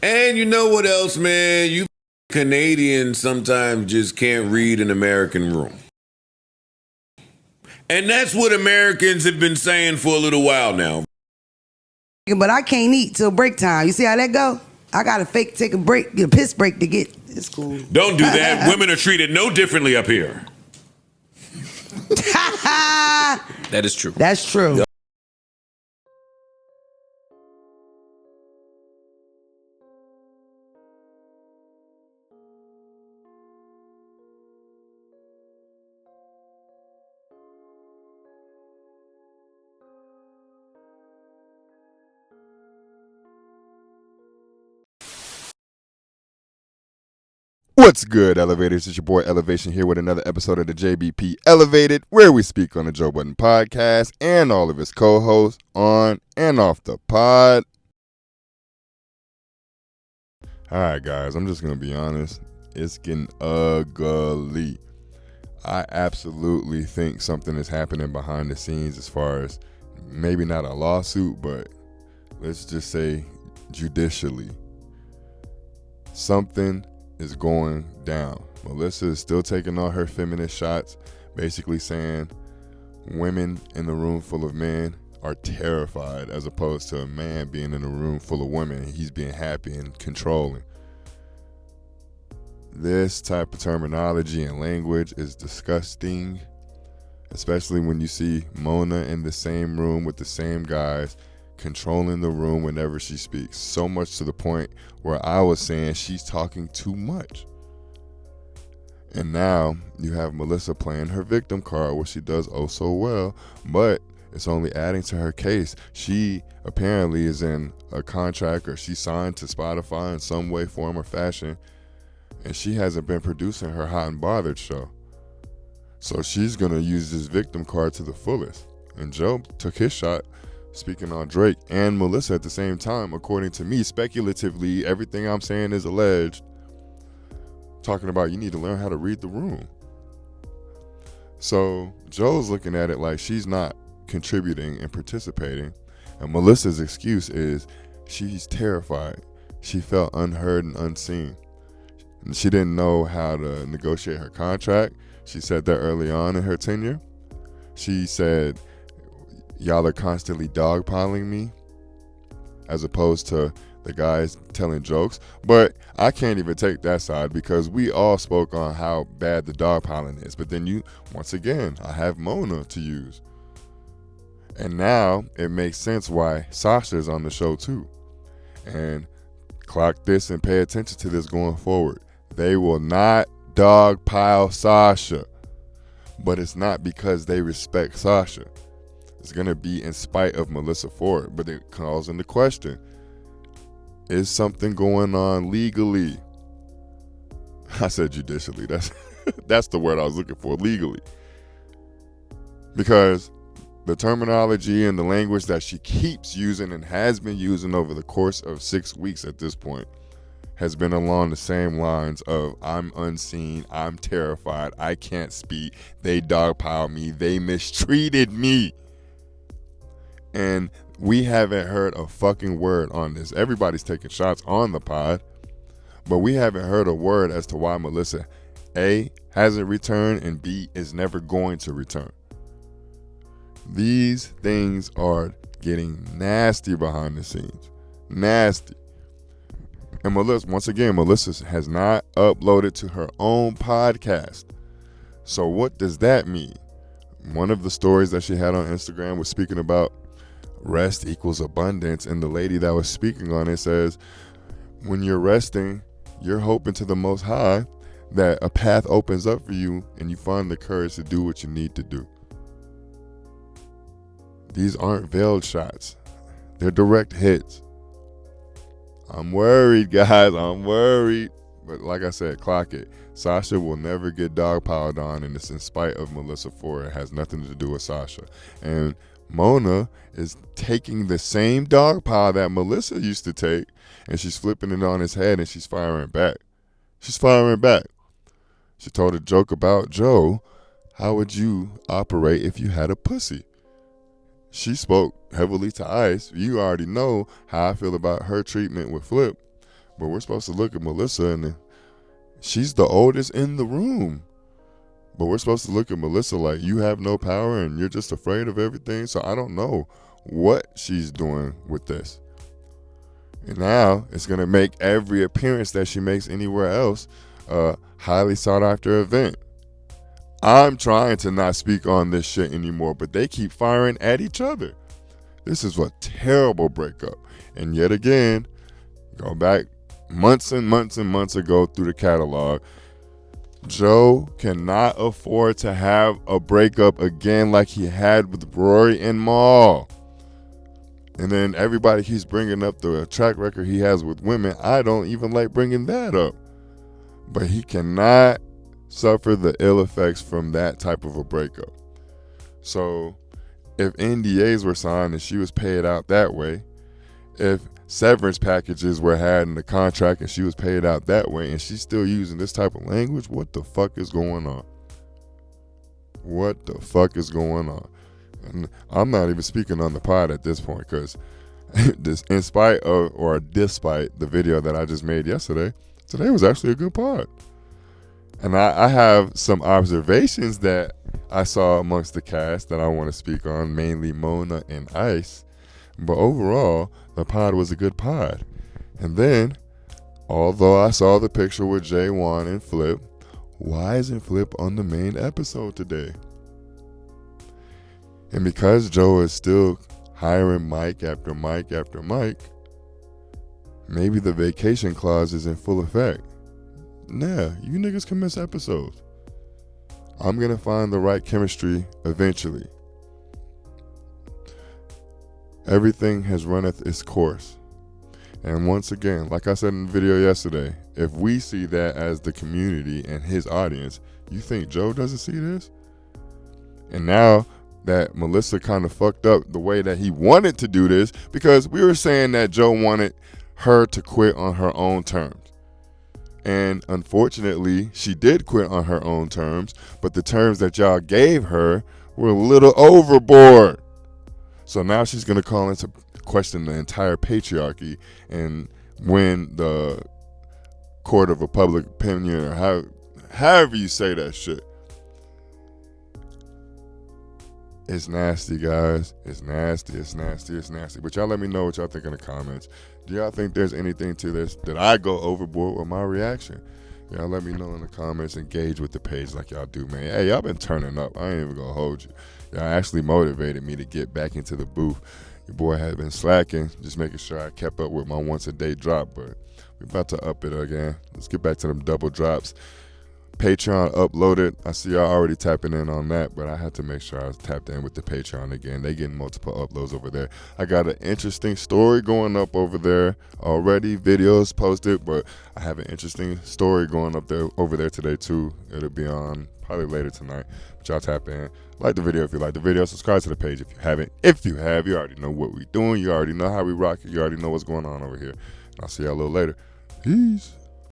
And you know what else, man? You Canadians sometimes just can't read an American room. And that's what Americans have been saying for a little while now. But I can't eat till break time. You see how that go? I gotta take a break, a piss break to get. It's cool. Don't do that. Women are treated no differently up here. That is true. That's true. Yep. What's good, Elevators? It's your boy Elevation here with another episode of the JBP Elevated, where we speak on the Joe Budden podcast and all of his co-hosts on and off the pod. All right, guys, I'm just going to be honest. It's getting ugly. I absolutely think something is happening behind the scenes as far as maybe not a lawsuit, but let's just say judicially. Something is going down. Melyssa is still taking all her feminist shots, basically saying women in a room full of men are terrified as opposed to a man being in a room full of women and he's being happy and controlling. This type of terminology and language is disgusting, especially when you see Mona in the same room with the same guys controlling the room whenever she speaks, so much to the point where I was saying she's talking too much. And now you have Melyssa playing her victim card, which she does oh so well, but it's only adding to her case. She apparently is in a contract, or she signed to Spotify in some way, form, or fashion, and she hasn't been producing her Hot and Bothered show. So she's gonna use this victim card to the fullest. And Joe took his shot speaking on Drake and Melyssa at the same time, according to me, speculatively. Everything I'm saying is alleged. Talking about you need to learn how to read the room. So Joe's looking at it like she's not contributing and participating. And Melyssa's excuse is she's terrified. She felt unheard and unseen. And she didn't know how to negotiate her contract. She said that early on in her tenure. She said, y'all are constantly dogpiling me, as opposed to the guys telling jokes. But I can't even take that side because we all spoke on how bad the dogpiling is. But then once again, I have Mona to use. And now it makes sense why Sasha's on the show too. And clock this and pay attention to this going forward. They will not dogpile Sasha. But it's not because they respect Sasha. It's going to be in spite of Melyssa Ford. But it calls into question, is something going on legally? I said judicially. That's the word I was looking for, legally. Because the terminology and the language that she keeps using and has been using over the course of 6 weeks at this point has been along the same lines of I'm unseen, I'm terrified, I can't speak, they dogpiled me, they mistreated me. And we haven't heard a fucking word on this. Everybody's taking shots on the pod, but we haven't heard a word as to why Melyssa, A, hasn't returned, and B, is never going to return. These things are getting nasty behind the scenes. Nasty. And Melyssa, once again, Melyssa has not uploaded to her own podcast. So what does that mean? One of the stories that she had on Instagram was speaking about rest equals abundance, and the lady that was speaking on it says, when you're resting, you're hoping to the Most High that a path opens up for you and you find the courage to do what you need to do. These aren't veiled shots. They're direct hits. I'm worried, guys. I'm worried. But like I said, clock it. Sasha will never get dogpiled on, and it's in spite of Melyssa Ford. It has nothing to do with Sasha. And Mona is taking the same dog pile that Melyssa used to take, and she's flipping it on his head, and she's firing back. She's firing back. She told a joke about Joe. How would you operate if you had a pussy? She spoke heavily to Ice. You already know how I feel about her treatment with Flip. But we're supposed to look at Melyssa, and she's the oldest in the room. But we're supposed to look at Melyssa like you have no power and you're just afraid of everything. So I don't know what she's doing with this. And now it's going to make every appearance that she makes anywhere else a highly sought after event. I'm trying to not speak on this shit anymore, but they keep firing at each other. This is a terrible breakup. And yet again, go back months and months and months ago through the catalog, Joe cannot afford to have a breakup again like he had with Rory and Mal. And then everybody keeps bringing up the track record he has with women. I don't even like bringing that up. But he cannot suffer the ill effects from that type of a breakup. So if NDAs were signed and she was paid out that way, if severance packages were had in the contract and she was paid out that way, and she's still using this type of language, what the fuck is going on? What the fuck is going on? And I'm not even speaking on the pod at this point, because in spite of or despite the video that I just made yesterday, today was actually a good pod. And I have some observations that I saw amongst the cast that I want to speak on, mainly Mona and Ice. But overall, the pod was a good pod. And then, although I saw the picture with J1 and Flip, why isn't Flip on the main episode today? And because Joe is still hiring Mike after Mike after Mike, maybe the vacation clause is in full effect. Nah, you niggas can miss episodes. I'm going to find the right chemistry eventually. Everything has runneth its course. And once again, like I said in the video yesterday, if we see that as the community and his audience, you think Joe doesn't see this? And now that Melyssa kind of fucked up the way that he wanted to do this, because we were saying that Joe wanted her to quit on her own terms. And unfortunately, she did quit on her own terms, but the terms that y'all gave her were a little overboard. So now she's going to call into question the entire patriarchy and win the court of a public opinion, or however you say that shit. It's nasty, guys. It's nasty, it's nasty, it's nasty. But y'all let me know what y'all think in the comments. Do y'all think there's anything to this? Did I go overboard with my reaction? Y'all let me know in the comments. Engage with the page like y'all do, man. Hey, y'all been turning up. I ain't even gonna hold you. Y'all actually motivated me to get back into the booth. Your boy had been slacking, just making sure I kept up with my once a day drop, but we're about to up it again. Let's get back to them double drops. Patreon uploaded. I see y'all already tapping in on that, but I had to make sure I was tapped in with the Patreon again. They getting multiple uploads over there. I got an interesting story going up over there already. Videos posted, but I have an interesting story going up there over there today too. It'll be on probably later tonight. But y'all tap in. Like the video if you like the video. Subscribe to the page if you haven't. If you have, you already know what we're doing. You already know how we rock it. You already know what's going on over here. I'll see y'all a little later. Peace.